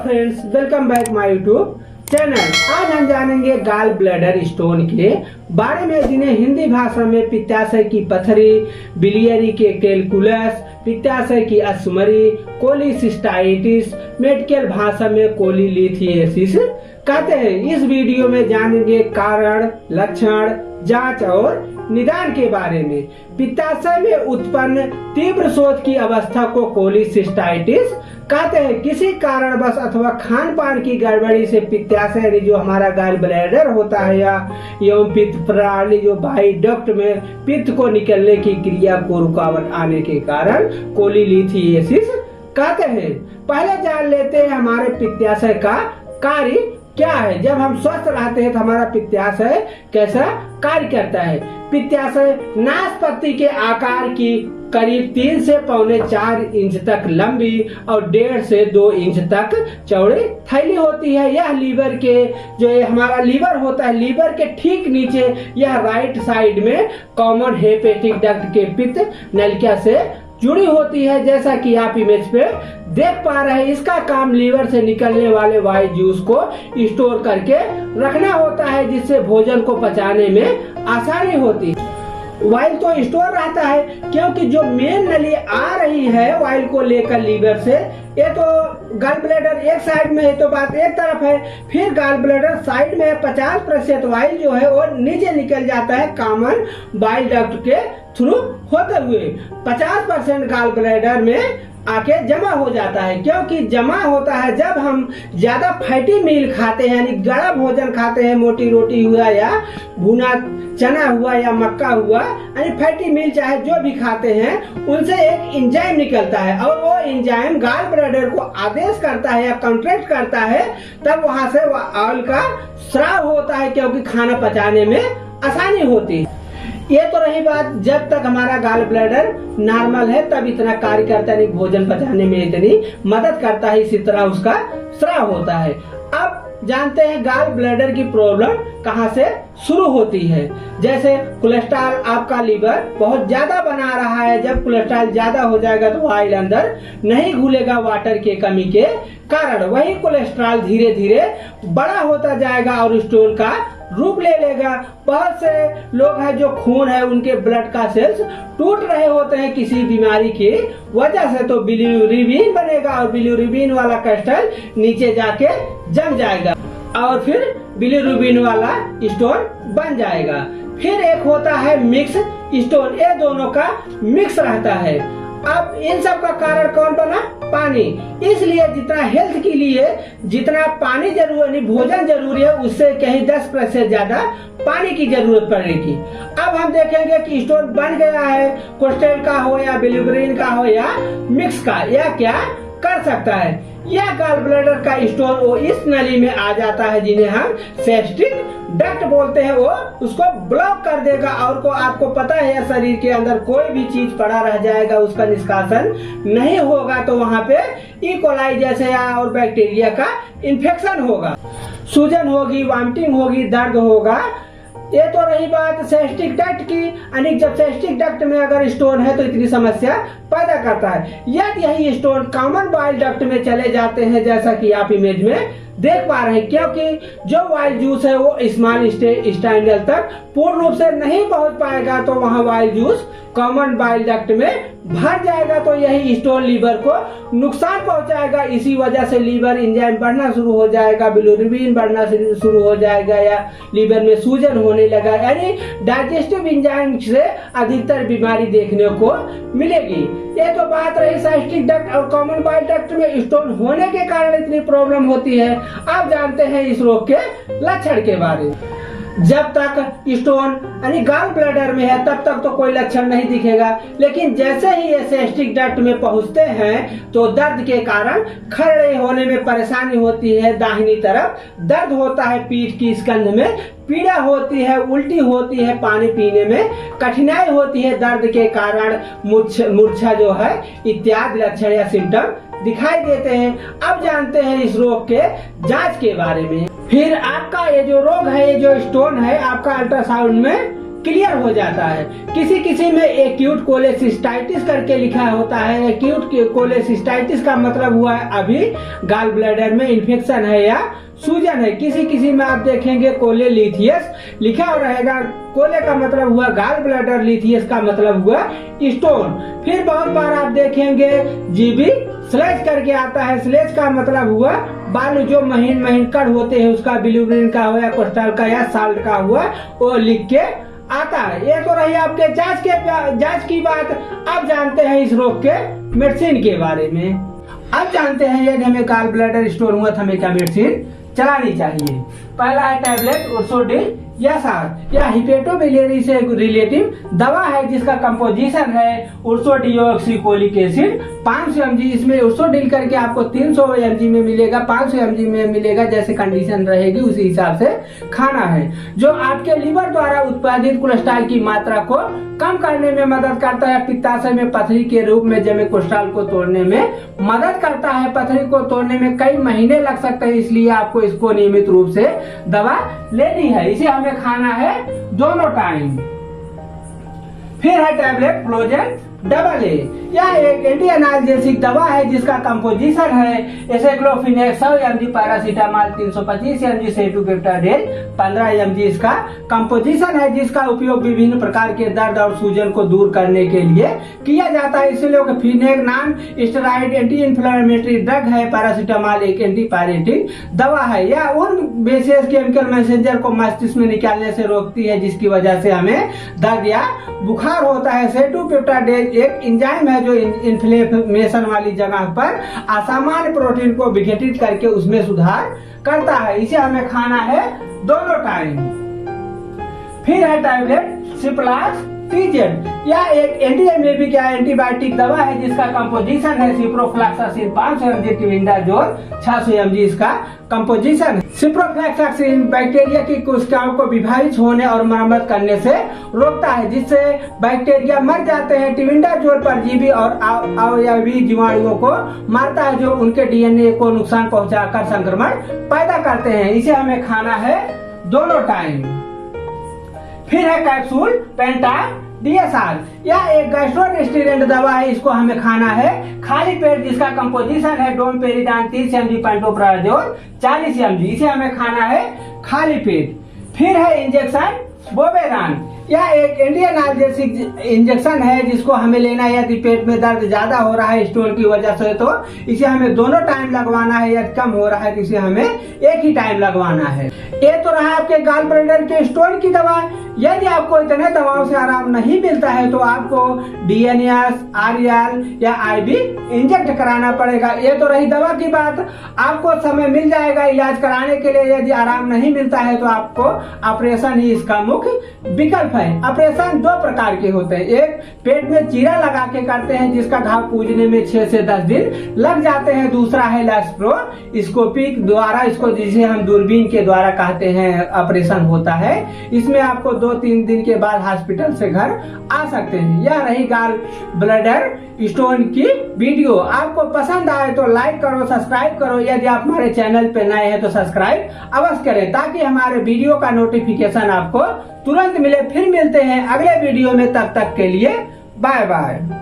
Friends, welcome back my YouTube channel. आज हम जानेंगे गाल ब्लैडर स्टोन के बारे में, जिन्हें हिंदी भाषा में पित्ताशय की पथरी, बिलियरी के कैलकुलस, पित्ताशय की अश्मरी, कोलिसिस्टाइटिस, मेडिकल भाषा में कोलीलिथिएसिस कहते हैं। इस वीडियो में जानेंगे कारण, लक्षण, जांच और निदान के बारे में। पित्ताशय में उत्पन्न तीव्र शोथ की अवस्था को कोलिसिस्टाइटिस कहते हैं। किसी कारणवश अथवा खान पान की गड़बड़ी से पित्ताशय जो हमारा गाल ब्लैडर होता है या एवं पित्त प्रणाली जो बाई डक्ट में पित्त को निकलने की क्रिया को रुकावट आने के कारण कोलीलिथिएसिस कहते हैं। पहले जान लेते हैं हमारे पित्ताशय का कार्य क्या है। जब हम स्वस्थ रहते हैं तो हमारा पित्ताशय कैसा कार्य करता है। पित्ताशय नाशपाती के आकार की करीब 3 से पौने 4 इंच तक लंबी और 1.5 से 2 इंच तक चौड़ी थैली होती है। यह लीवर के जो हमारा लीवर होता है, लीवर के ठीक नीचे यह राइट साइड में कॉमन हेपेटिक डक्ट के पित्त नलिका से जुड़ी होती है। जैसा कि आप इमेज पे देख पा रहे हैं, इसका काम लीवर से निकलने वाले वाइट जूस को स्टोर करके रखना होता है, जिससे भोजन को पचाने में आसानी होती है। वाइल तो स्टोर रहता है क्योंकि जो मेन नली आ रही है वाइल को लेकर लीवर से, ये तो गाल ब्लैडर एक साइड में है तो बात एक तरफ है, फिर गाल ब्लैडर साइड में 50% वाइल जो है वो नीचे निकल जाता है कॉमन बाइल डक्ट के थ्रू होते हुए। 50% गाल ब्लैडर में आके जमा हो जाता है, क्योंकि जमा होता है जब हम ज्यादा फैटी मील खाते हैं, यानी गड़ा भोजन खाते हैं, मोटी रोटी हुआ या भुना चना हुआ या मक्का हुआ, यानी फैटी मील चाहे जो भी खाते हैं, उनसे एक एंजाइम निकलता है और वो एंजाइम गाल ब्लैडर को आदेश करता है या कॉन्ट्रैक्ट करता है, तब वहां से ऑयल का स्राव होता है, क्योंकि खाना पचाने में आसानी होती है। ये तो रही बात जब तक हमारा गाल ब्लैडर नॉर्मल है, तब इतना कार्य करता है, भोजन पचाने में इतनी मदद करता है, इसी तरह उसका स्राव होता है। अब जानते हैं गाल ब्लैडर की प्रॉब्लम कहाँ से शुरू होती है। जैसे कोलेस्ट्रॉल, आपका लीवर बहुत ज्यादा बना रहा है, जब कोलेस्ट्रॉल ज्यादा हो जाएगा तो ऑयल अंदर नहीं घुलेगा वाटर के कमी के कारण, वही कोलेस्ट्रॉल धीरे धीरे बड़ा होता जाएगा और स्टोन का रूप ले लेगा। बहुत से लोग हैं जो खून है उनके ब्लड का सेल्स टूट रहे होते हैं किसी बीमारी की वजह से, तो बिलिरुबिन बनेगा और बिलिरुबिन वाला क्रिस्टल नीचे जाके जम जाएगा और फिर बिलिरुबिन वाला स्टोन बन जाएगा। फिर एक होता है मिक्स स्टोन, ये दोनों का मिक्स रहता है। अब इन सब का कारण कौन बना? पानी। इसलिए जितना हेल्थ के लिए जितना पानी जरूरी, भोजन जरूरी है, उससे कहीं 10% ज्यादा पानी की जरूरत पड़ेगी। अब हम देखेंगे कि स्टोन बन गया है, कोलेस्ट्रॉल का हो या बिलिरुबिन का हो या मिक्स का, यह क्या कर सकता है? यह गाल ब्लैडर का स्टोन वो इस नली में आ जाता है जिन्हें हम सेप्टिक डक्ट बोलते हैं, वो उसको ब्लॉक कर देगा और को आपको पता है शरीर के अंदर कोई भी चीज पड़ा रह जाएगा, उसका निष्कासन नहीं होगा तो वहाँ पे ई कोलाई जैसे और बैक्टीरिया का इन्फेक्शन होगा, सूजन होगी, वॉमिटिंग होगी, दर्द होगा। ये तो रही बात सेप्टिक डक्ट की, यानी जब सेप्टिक डक्ट में अगर स्टोन है तो इतनी समस्या पैदा करता है। यदि यही स्टोन कॉमन बाइल डक्ट में चले जाते हैं, जैसा कि आप इमेज में देख पा रहे हैं, क्योंकि जो वाइल जूस है वो स्मॉल इंटेस्टाइनल तक पूर्ण रूप से नहीं पहुंच पाएगा, तो वहां while juice common bile duct में भर जाएगा, तो यही स्टोन लीवर को नुकसान पहुंचाएगा। इसी वजह से लीवर एंजाइम बढ़ना शुरू हो जाएगा, बिलिरुबिन बढ़ना शुरू हो जाएगा या लीवर में सूजन होने लगा, यानी डाइजेस्टिव एंजाइम से अधिकतर बीमारी देखने को मिलेगी। ये तो बात रही सेप्टिक डक्ट और कॉमन बाइल डक्ट में स्टोन होने के कारण इतनी प्रॉब्लम होती है। अब जानते हैं इस रोग के लक्षण के बारे में। जब तक स्टोन यानी गाल ब्लैडर में है तब तक तो कोई लक्षण नहीं दिखेगा, लेकिन जैसे ही ये सेप्टिक डक्ट में पहुंचते हैं तो दर्द के कारण खड़े होने में परेशानी होती है, दाहिनी तरफ दर्द होता है, पीठ की स्कंध में पीड़ा होती है, उल्टी होती है, पानी पीने में कठिनाई होती है, दर्द के कारण मूर्छा जो है इत्यादि लक्षण या सिम्टम दिखाई देते हैं। अब जानते हैं इस रोग के जांच के बारे में। फिर आपका ये जो रोग है, ये जो स्टोन है, आपका अल्ट्रासाउंड में क्लियर हो जाता है। किसी किसी में एक्यूट कोलेसिस्टाइटिस करके लिखा होता है। एक्यूट कोलेसिस्टाइटिस का मतलब हुआ है अभी गाल ब्लैडर में इन्फेक्शन है या सूजन है। किसी किसी में आप देखेंगे कोलेलिथियस लिखा हो रहेगा। कोले का मतलब हुआ गाल ब्लैडर, लिथियस का मतलब हुआ स्टोन। फिर बहुत बार आप देखेंगे जीबी स्लेज करके आता है। स्लेज का मतलब हुआ बालू, जो महीन महीन कण होते हैं उसका बिलिरुबिन का हुआ, कोस्टल का या साल्ट का हुआ, वो लिख के आता है। ये तो रही आपके जांच की बात। अब जानते हैं इस रोग के मेडिसिन के बारे में। अब जानते हैं यदि हमें गाल ब्लैडर स्टोन हुआ तो हमें क्या मेडिसिन चलानी चाहिए। पहला है टैबलेट उर्सोडिल या सार या हिपेटोबिलियरी से रिलेटिव दवा है जिसका कंपोजिशन है उर्सोडियोक्सीकोलिक एसिड 500 mg। इसमें उर्सोडिल करके आपको 300 mg में मिलेगा, 500 mg में मिलेगा, जैसे कंडीशन रहेगी उसी हिसाब से खाना है। जो आपके लीवर द्वारा उत्पादित कोलेस्ट्रॉल की मात्रा को कम करने में मदद करता है। पित्ताशय में पथरी के रूप में जमे कोलेस्ट्रॉल को तोड़ने में मदद करता है। पथरी को तोड़ने में कई महीने लग सकते हैं, इसलिए आपको इसको नियमित रूप से दवा लेनी है। इसे हमें खाना है दोनों टाइम। फिर है टैबलेट फ्लोजेन डबल ए, यह एक एंटी एनाल्जेसिक दवा है जिसका कंपोजिशन है एसेक्लोफिनेक 100 mg, पैरासीटामोल 325 mg, सेटुपेप्टाडेल 15 mg। इसका कंपोजिशन है जिसका उपयोग विभिन्न प्रकार के दर्द और सूजन को दूर करने के लिए किया जाता है। इसलिए फिनेक non steroid anti inflammatory drug है। पैरासीटामोल एक एंटीपायरेटिक दवा है। यह उन बेसियस केमिकल मैसेंजर को मस्तिष्क में निकालने से रोकती है जिसकी वजह से हमें दर्द या बुखार होता है। सेटुपेप्टाडेल एक एंजाइम है जो इन्फ्लेमेशन वाली जगह पर असामान्य प्रोटीन को विघटित करके उसमें सुधार करता है। इसे हमें खाना है दोनों टाइम। फिर है टैबलेट सिप्लाक्स टीजेड, यह एक एंटी एमीबिक या एंटीबायोटिक दवा है जिसका कंपोजिशन है सिप्रोफ्लॉक्सासिन 500 mg, टिविंडाजोल 600 mg। इसका कंपोजिशन है। सिप्रोफ्लॉक्सासिन बैक्टीरिया की कोशिकाओं को विभाजित होने और मरम्मत करने से रोकता है जिससे बैक्टीरिया मर जाते हैं। टिविंडाजोल परजीवी और अवयवी जीवाणुओं को मारता है जो उनके डीएनए को नुकसान पहुंचाकर संक्रमण पैदा करते हैं। इसे हमें खाना है दोनों टाइम। फिर है कैप्सूल पेंटा डीएसआर, यह एक गैस्ट्रोएंटेरोस्टेरॉइड दवा है। इसको हमें खाना है खाली पेट जिसका कंपोजिशन है डोमपेरिडान 30 mg, पेंटोप्राजोल 40 mg। इसे हमें खाना है खाली पेट। फिर है इंजेक्शन बोवेरान, यह एक एंटी एनाल्जेसिक इंजेक्शन है जिसको हमें लेना है यदि पेट में दर्द ज्यादा हो रहा है स्टोन की वजह से, तो इसे हमें दोनों टाइम लगवाना है। यदि कम हो रहा है तो इसे हमें एक ही टाइम लगवाना है। ये तो रहा आपके गाल ब्लैडर के स्टोन की दवा। यदि आपको इतने दवाओं से आराम नहीं मिलता है तो आपको डीएनएस, आरएल या आईवी इंजेक्ट कराना पड़ेगा। ये तो रही दवा की बात। आपको समय मिल जाएगा इलाज कराने के लिए। यदि आराम नहीं मिलता है तो आपको ऑपरेशन ही इसका मुख्य विकल्प है। ऑपरेशन दो प्रकार के होते हैं। एक पेट में चीरा लगा के करते हैं जिसका घाव पूजने में 6 से 10 दिन लग जाते हैं। दूसरा है लैप्रोस्कोपिक द्वारा, इसको जिसे हम दूरबीन के द्वारा कहते हैं, ऑपरेशन होता है। इसमें आपको 2-3 दिन के बाद हॉस्पिटल से घर आ सकते हैं। यह रही गाल ब्लैडर स्टोन की वीडियो। आपको पसंद आए तो लाइक करो, सब्सक्राइब करो। यदि आप हमारे चैनल पे नए हैं तो सब्सक्राइब अवश्य करें ताकि हमारे वीडियो का नोटिफिकेशन आपको तुरंत मिले। फिर मिलते हैं अगले वीडियो में, तब तक के लिए बाय बाय।